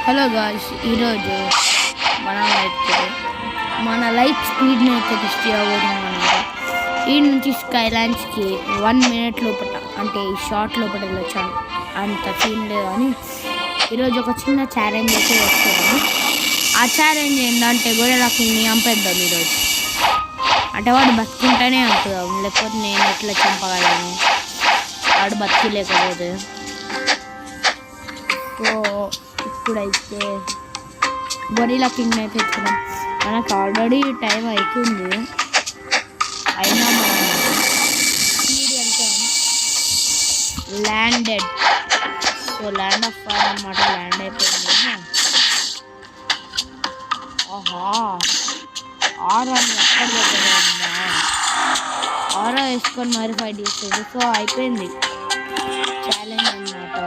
Hello guys, ఈరోజు మనమైతే మన లైట్ స్పీడ్ని అయితే టెస్ట్ చేయబోతున్నాం అనమాట. ఈ నుంచి స్కైలాండ్స్కి 1 minute లోపల, అంటే ఈ షార్ట్ లోపల వెళ్ళొచ్చాను, అంత సీన్ లేదు. కానీ ఈరోజు ఒక చిన్న ఛాలెంజ్ అయితే వస్తున్నాను. ఆ ఛాలెంజ్ ఏంటంటే గొర్రెల కింగ్ని చంపేద్దాం ఈరోజు. అంటే వాడు బతుకుంటేనే అంటుదాం, లేకపోతే నేను ఎట్లా చంపగలను వాడు బతుకులేకపోతే. సో ఇప్పుడైతే గొరిల్లా కింగ్ అయితే తెచ్చుకున్నాం. మనకు ఆల్రెడీ టైం అవుతుంది, అయినా మనం స్పీడ్ వెళ్తాం. Landed, so land of fire అన్నమాట, ల్యాండ్ అయిపోయింది. ఆహా, ఆరో ఎక్కడ దగ్గర ఉందా, ఆరో వేసుకొని మరి ఫైట్ చేసేది. సో అయిపోయింది ఛాలెంజ్ అన్నమాట.